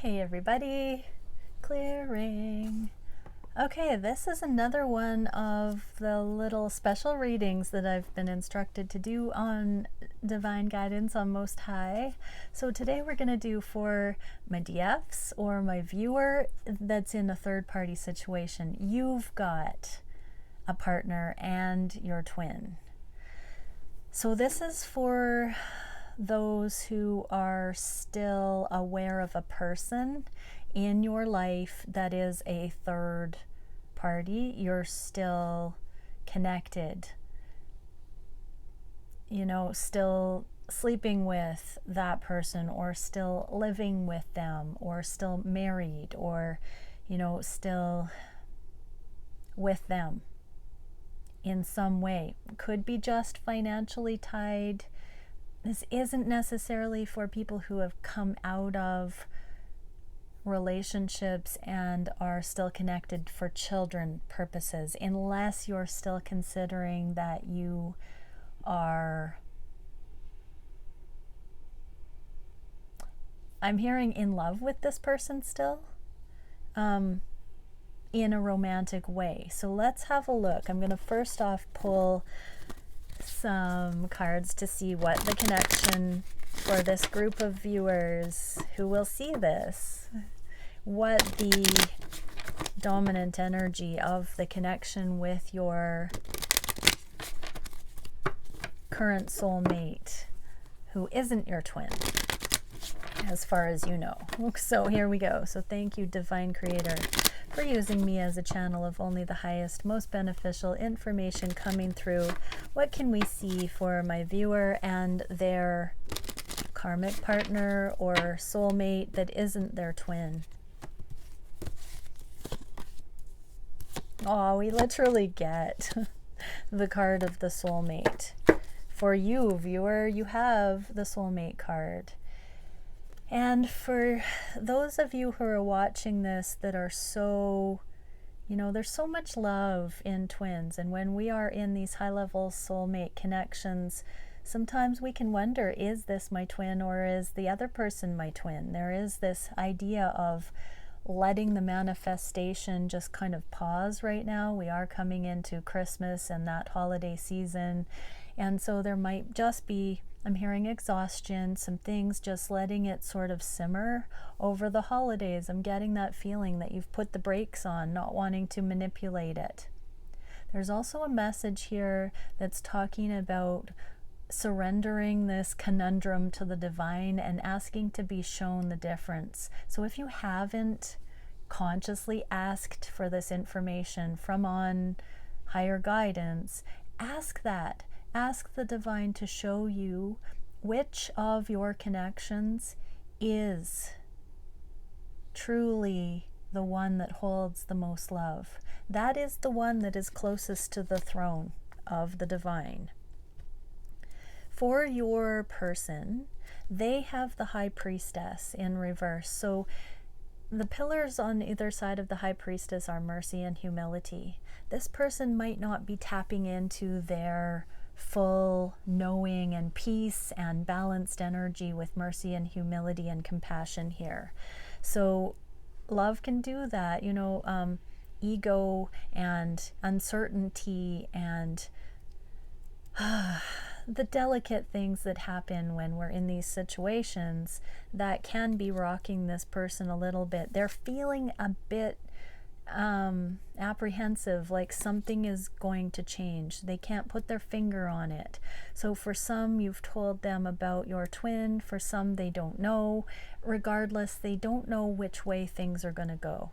Hey everybody, clearing. Okay, this is another one of the little special readings that I've been instructed to do on Divine Guidance on Most High. So today we're going to do for my DFs or my viewer that's in a third-party situation. You've got a partner and your twin. So this is for those who are still aware of a person in your life that is a third party. You're still connected, still sleeping with that person, or still living with them, or still married, or still with them in some way. Could be just financially tied. This isn't necessarily for people who have come out of relationships and are still connected for children purposes, unless you're still considering that you are, I'm hearing, in love with this person still, in a romantic way. So let's have a look. I'm going to first off pull some cards to see what the connection for this group of viewers who will see this, what the dominant energy of the connection with your current soulmate who isn't your twin, as far as you know. So here we go. So thank you, Divine Creator, for using me as a channel of only the highest, most beneficial information coming through. What can we see for my viewer and their karmic partner or soulmate that isn't their twin? Oh, we literally get the card of the soulmate. For you, viewer, you have the soulmate card. And for those of you who are watching this that are so, there's so much love in twins. And when we are in these high-level soulmate connections, sometimes we can wonder, is this my twin or is the other person my twin? There is this idea of letting the manifestation just kind of pause right now. We are coming into Christmas and that holiday season. And so there might just be, I'm hearing exhaustion, some things just letting it sort of simmer over the holidays. I'm getting that feeling that you've put the brakes on, not wanting to manipulate it. There's also a message here that's talking about surrendering this conundrum to the divine and asking to be shown the difference. So if you haven't consciously asked for this information from on higher guidance, ask that. Ask the divine to show you which of your connections is truly the one that holds the most love. That is the one that is closest to the throne of the divine. For your person, they have the High Priestess in reverse. So the pillars on either side of the High Priestess are mercy and humility. This person might not be tapping into their full knowing and peace and balanced energy with mercy and humility and compassion here. So love can do that, ego and uncertainty and the delicate things that happen when we're in these situations that can be rocking this person a little bit. They're feeling a bit apprehensive, like something is going to change. They can't put their finger on it. So for some, you've told them about your twin. For some, they don't know. Regardless, they don't know which way things are going to go.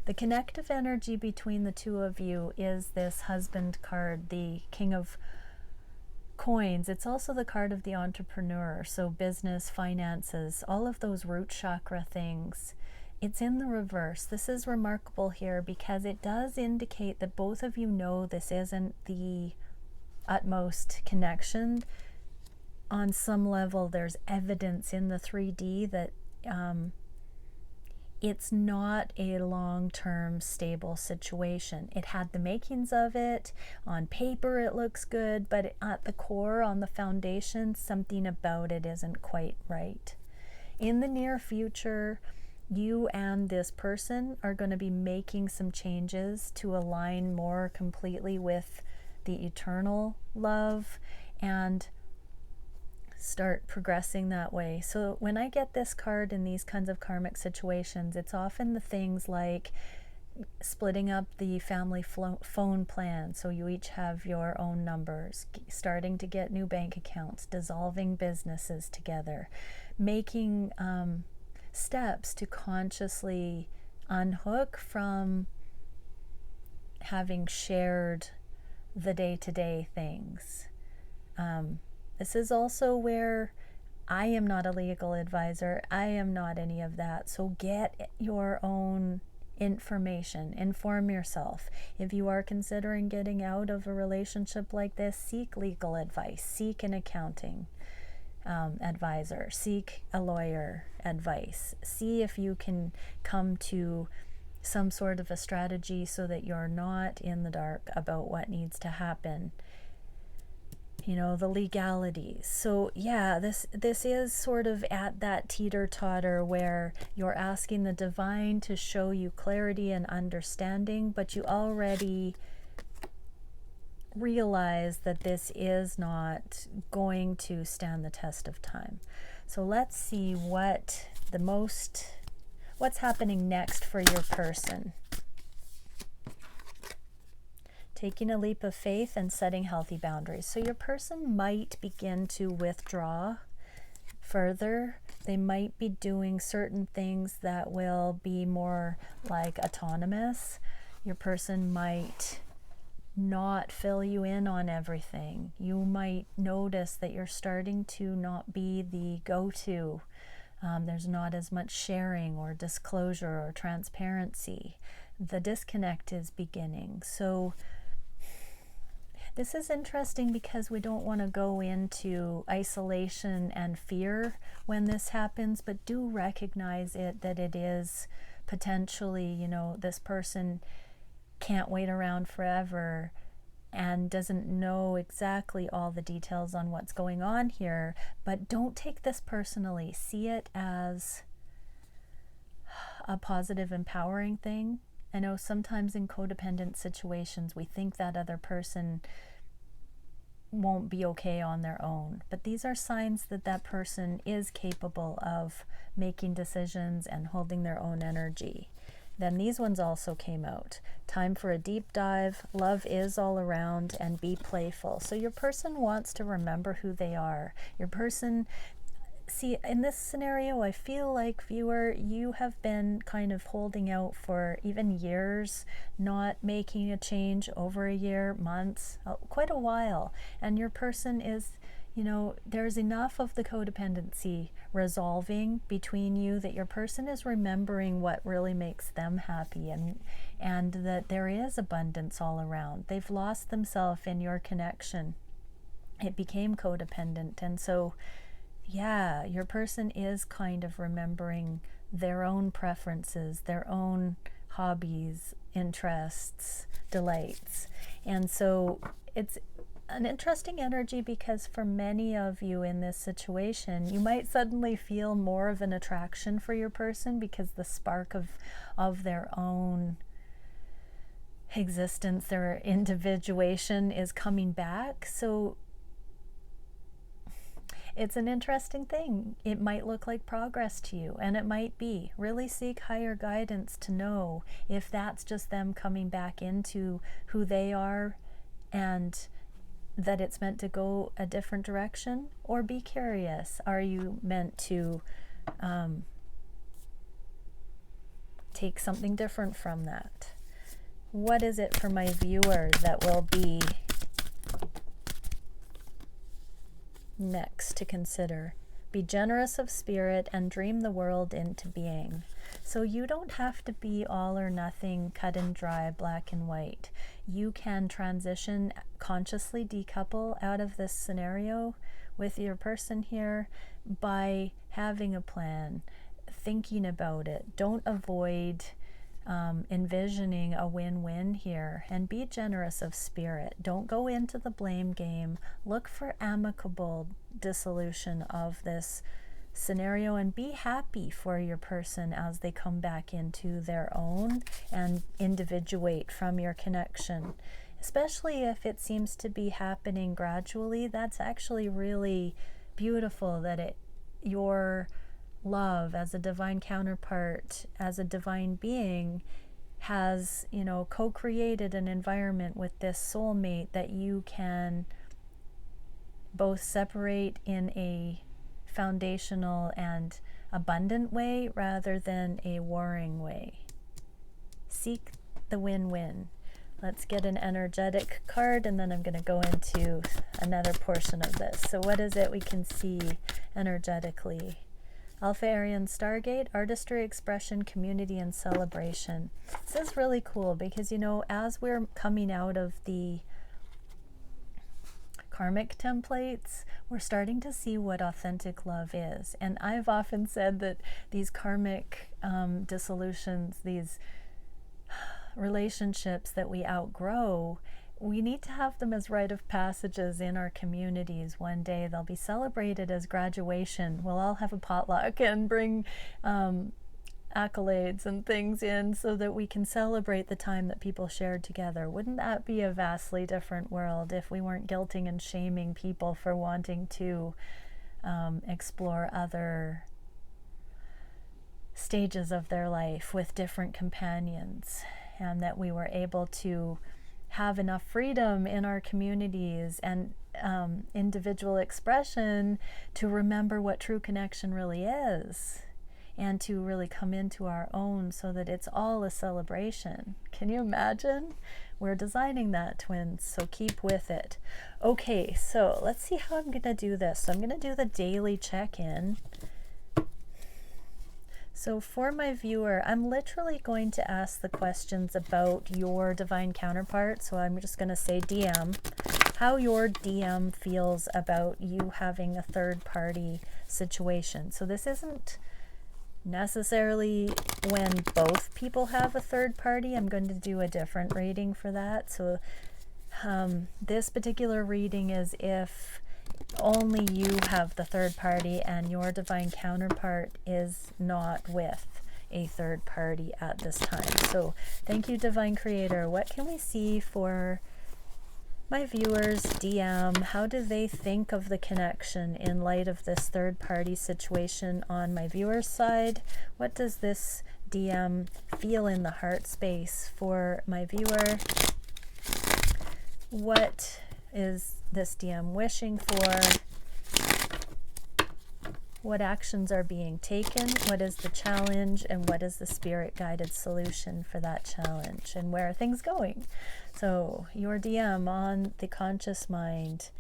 The connective energy between the two of you is this husband card, the King of Coins. It's also the card of the entrepreneur. So business, finances, all of those root chakra things. It's in the reverse. This is remarkable here because it does indicate that both of you know this isn't the utmost connection. On some level, there's evidence in the 3D that it's not a long-term stable situation. It had the makings of it. On paper, it looks good, but at the core, on the foundation, something about it isn't quite right. In the near future, You and this person are going to be making some changes to align more completely with the eternal love and start progressing that way. So when I get this card in these kinds of karmic situations, it's often the things like splitting up the family phone plan so you each have your own numbers, starting to get new bank accounts, dissolving businesses together, making steps to consciously unhook from having shared the day-to-day things. This is also where I am not a legal advisor. I am not any of that. So get your own information. Inform yourself. If you are considering getting out of a relationship like this, seek legal advice. Seek an accounting advisor. Seek a lawyer advice. See if you can come to some sort of a strategy so that you're not in the dark about what needs to happen. You know, the legalities. So yeah, this is sort of at that teeter-totter where you're asking the divine to show you clarity and understanding, but you already realize that this is not going to stand the test of time. So let's see what's happening next for your person. Taking a leap of faith and setting healthy boundaries. So your person might begin to withdraw further. They might be doing certain things that will be more like autonomous. Your person might not fill you in on everything. You might notice that you're starting to not be the go-to. There's not as much sharing or disclosure or transparency. The disconnect is beginning. So this is interesting because we don't want to go into isolation and fear when this happens, but do recognize that it is potentially, you know, this person can't wait around forever and doesn't know exactly all the details on what's going on here. But don't take this personally. See it as a positive, empowering thing. I know sometimes in codependent situations we think that other person won't be okay on their own, but these are signs that that person is capable of making decisions and holding their own energy. Then these ones also came out. Time for a deep dive, love is all around, and be playful. So your person wants to remember who they are. Your person, see, in this scenario, I feel like, viewer, you have been kind of holding out for even years, not making a change over a year, months, quite a while. And your person is, you know, there's enough of the codependency resolving between you that your person is remembering what really makes them happy, and that there is abundance all around. They've lost themselves in your connection. It became codependent. And so yeah, your person is kind of remembering their own preferences, their own hobbies, interests, delights. And so it's an interesting energy because for many of you in this situation, you might suddenly feel more of an attraction for your person because the spark of their own existence, their individuation is coming back. So it's an interesting thing. It might look like progress to you, and it might be. Really seek higher guidance to know if that's just them coming back into who they are and that it's meant to go a different direction, or be curious. Are you meant to take something different from that? What is it for my viewer that will be next to consider? Be generous of spirit and dream the world into being. So you don't have to be all or nothing, cut and dry, black and white. You can transition, consciously decouple out of this scenario with your person here by having a plan, thinking about it. Don't avoid envisioning a win-win here, and be generous of spirit. Don't go into the blame game. Look for amicable dissolution of this scenario, and be happy for your person as they come back into their own and individuate from your connection. Especially if it seems to be happening gradually, that's actually really beautiful, that your love as a divine counterpart, as a divine being, has, you know, co-created an environment with this soulmate that you can both separate in a foundational and abundant way rather than a warring way. Seek the win-win. Let's get an energetic card, and then I'm going to go into another portion of this. So what is it we can see energetically? Alpha Aryan Stargate, artistry, expression, community, and celebration. This is really cool because, you know, as we're coming out of the karmic templates, we're starting to see what authentic love is. And I've often said that these karmic dissolutions, these relationships that we outgrow, we need to have them as rite of passages in our communities. One day they'll be celebrated as graduation. We'll all have a potluck and bring accolades and things in so that we can celebrate the time that people shared together. Wouldn't that be a vastly different world if we weren't guilting and shaming people for wanting to explore other stages of their life with different companions, and that we were able to have enough freedom in our communities and individual expression to remember what true connection really is, and to really come into our own so that it's all a celebration. Can you imagine? We're designing that, twins, so keep with it. Okay, so let's see how I'm going to do this. So I'm going to do the daily check-in. So for my viewer, I'm literally going to ask the questions about your divine counterpart. So I'm just going to say DM, how your DM feels about you having a third party situation. So this isn't necessarily when both people have a third party. I'm going to do a different reading for that. So this particular reading is if only you have the third party and your divine counterpart is not with a third party at this time. So thank you, Divine Creator. What can we see for my viewers' DM? How do they think of the connection in light of this third party situation on my viewer's side? What does this DM feel in the heart space for my viewer? What is this DM wishing for? What actions are being taken? What is the challenge? And what is the spirit guided solution for that challenge? And where are things going? So your DM on the conscious mind.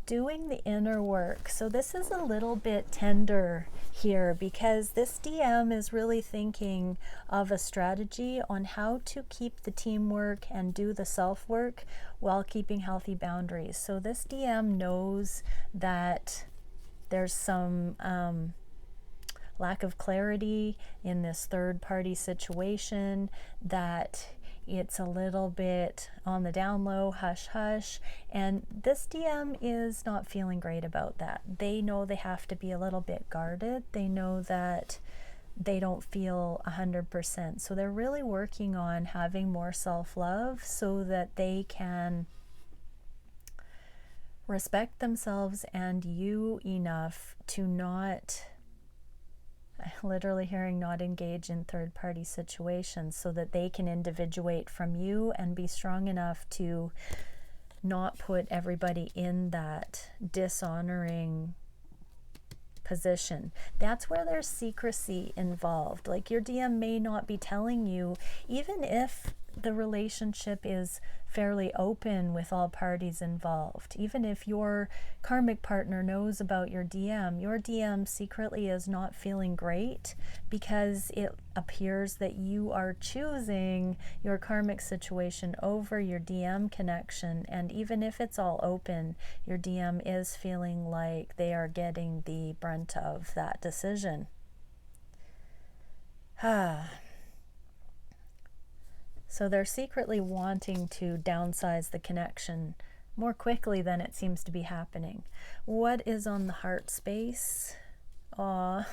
Doing the inner work. So this is a little bit tender here because this DM is really thinking of a strategy on how to keep the teamwork and do the self-work while keeping healthy boundaries. So this DM knows that there's some lack of clarity in this third-party situation, that it's a little bit on the down low, hush hush, and this DM is not feeling great about that. They know they have to be a little bit guarded. They know that they don't feel 100%. So they're really working on having more self-love so that they can respect themselves and you enough to not, literally hearing, not engage in third-party situations, so that they can individuate from you and be strong enough to not put everybody in that dishonoring position. That's where there's secrecy involved. Like, your DM may not be telling you, even if the relationship is fairly open with all parties involved. Even if your karmic partner knows about your DM secretly is not feeling great because it appears that you are choosing your karmic situation over your DM connection. And even if it's all open, your DM is feeling like they are getting the brunt of that decision. So they're secretly wanting to downsize the connection more quickly than it seems to be happening. What is on the heart space? Aw,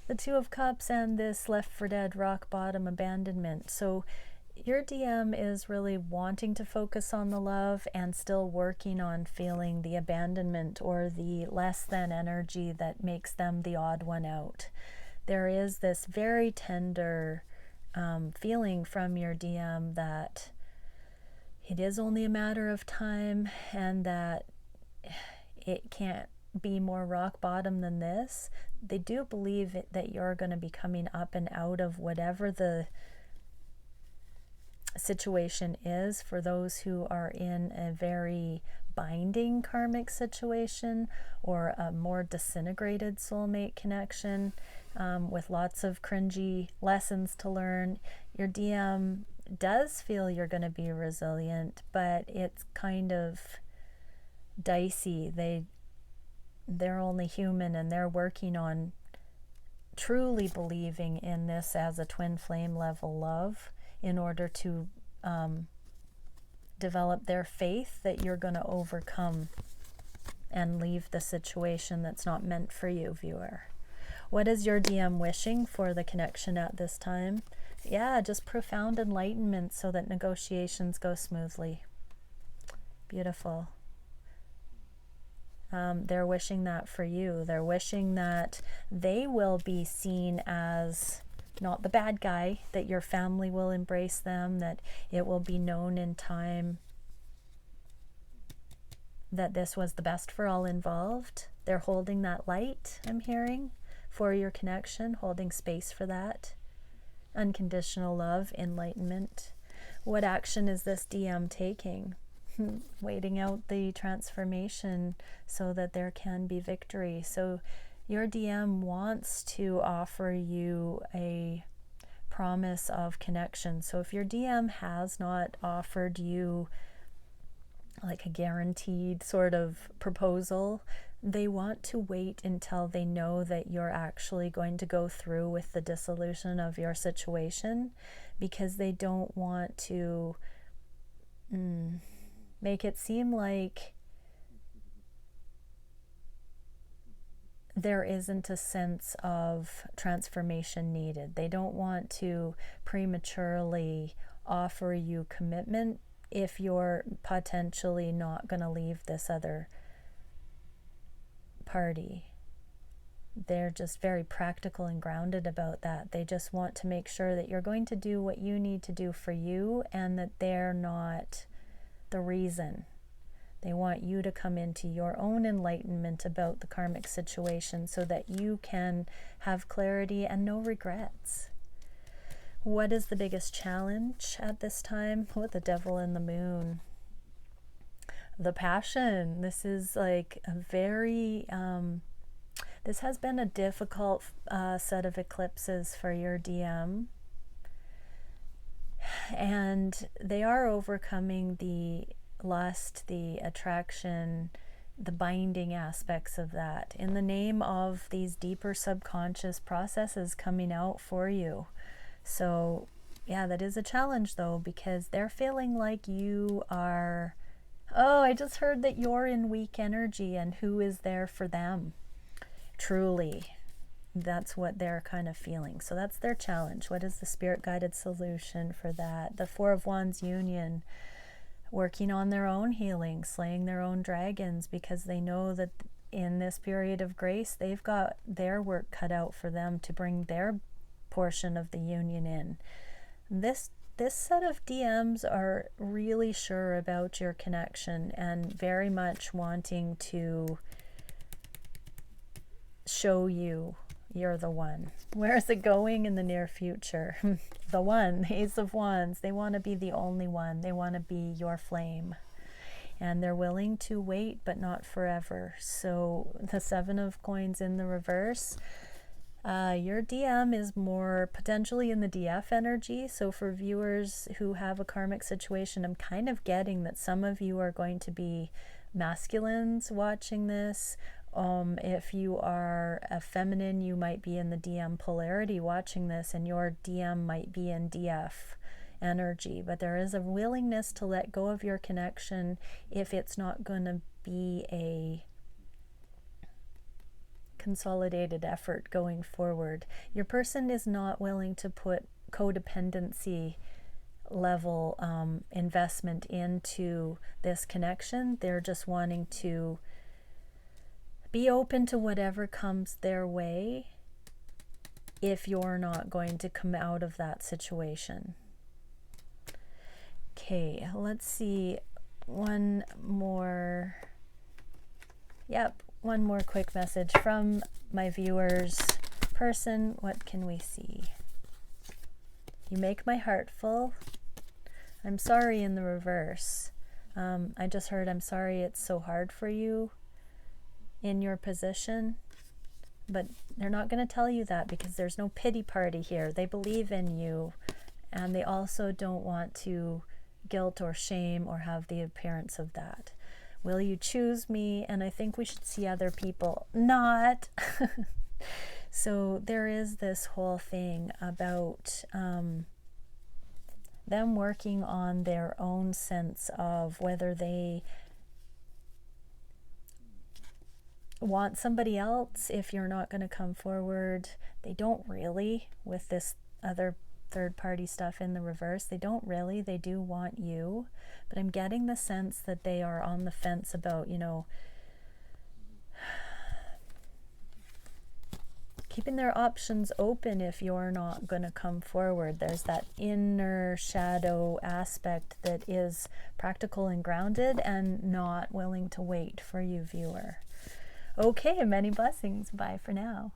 the Two of Cups and this left for dead, rock bottom, abandonment. So your DM is really wanting to focus on the love and still working on feeling the abandonment or the less than energy that makes them the odd one out. There is this very tender feeling from your DM that it is only a matter of time and that it can't be more rock bottom than this. They do believe that you're going to be coming up and out of whatever the situation is for those who are in a very binding karmic situation or a more disintegrated soulmate connection with lots of cringy lessons to learn. Your DM does feel you're going to be resilient, but it's kind of dicey. They're only human and they're working on truly believing in this as a twin flame level love in order to develop their faith that you're going to overcome and leave the situation that's not meant for you, viewer. What is your DM wishing for the connection at this time? Yeah, just profound enlightenment so that negotiations go smoothly. Beautiful. They're wishing that for you. They're wishing that they will be seen as not the bad guy, that your family will embrace them, that it will be known in time that this was the best for all involved. They're holding that light, I'm hearing, for your connection, holding space for that. Unconditional love, enlightenment. What action is this DM taking? Waiting out the transformation so that there can be victory. So your DM wants to offer you a promise of connection. So if your DM has not offered you like a guaranteed sort of proposal, they want to wait until they know that you're actually going to go through with the dissolution of your situation, because they don't want to make it seem like there isn't a sense of transformation needed. They don't want to prematurely offer you commitment if you're potentially not going to leave this other party. They're just very practical and grounded about that. They just want to make sure that you're going to do what you need to do for you and that they're not the reason. They want you to come into your own enlightenment about the karmic situation so that you can have clarity and no regrets. What is the biggest challenge at this time? With the Devil and the Moon. The passion. This is like a very, this has been a difficult set of eclipses for your DM. And they are overcoming the lust, the attraction, the binding aspects of that in the name of these deeper subconscious processes coming out for you. So yeah, that is a challenge though, because they're feeling like you are, oh, I just heard that you're in weak energy and who is there for them? Truly, that's what they're kind of feeling. So that's their challenge. What is the spirit guided solution for that? The Four of Wands union, working on their own healing, slaying their own dragons, because they know that in this period of grace, they've got their work cut out for them to bring their portion of the union in. This set of DMs are really sure about your connection and very much wanting to show you you're the one. Where is it going in the near future? The one, the Ace of Wands. They want to be the only one. They want to be your flame. And they're willing to wait, but not forever. So the Seven of Coins in the reverse. Your DM is more potentially in the DF energy. So for viewers who have a karmic situation, I'm kind of getting that some of you are going to be masculines watching this. If you are a feminine, you might be in the DM polarity watching this, and your DM might be in DF energy, but there is a willingness to let go of your connection if it's not going to be a consolidated effort going forward. Your person is not willing to put codependency level investment into this connection. They're just wanting to be open to whatever comes their way if you're not going to come out of that situation. Okay, let's see one more. Yep, one more quick message from my viewers. Person, what can we see? You make my heart full. I'm sorry in the reverse. I just heard I'm sorry it's so hard for you in your position, but they're not going to tell you that because there's no pity party here. They believe in you, and they also don't want to guilt or shame or have the appearance of that. Will you choose me? And I think we should see other people. Not. So there is this whole thing about them working on their own sense of whether they want somebody else if you're not going to come forward. They don't really, with this other third party stuff in the reverse, they don't really. They do want you, but I'm getting the sense that they are on the fence about, you know, keeping their options open if you're not going to come forward. There's that inner shadow aspect that is practical and grounded and not willing to wait for you, viewer. Okay, many blessings. Bye for now.